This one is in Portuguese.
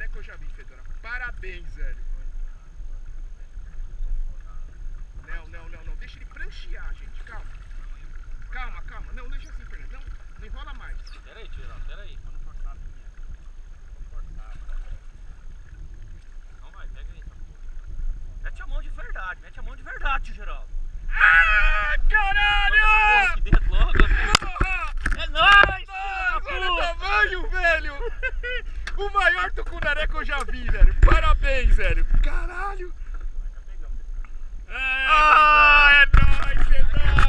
tucunaré que eu já vi, Fedora. Parabéns, velho. Não. Deixa ele pranchear, gente. Calma. Calma. Não, deixa assim, Fernando. Não enrola mais. Pera aí, tio, pera aí. Vamos forçar a linha. Vamos forçar. Não vai, pega aí essa porra. Mete a mão de verdade, tio Geraldo. Ah, caralho! Bota essa porra aqui dentro logo. Porra! É nóis, Olha o tamanho, velho! O maior tucunaré que eu já vi, velho. Parabéns, velho. Caralho! Já pegamos. É nóis, Fedora!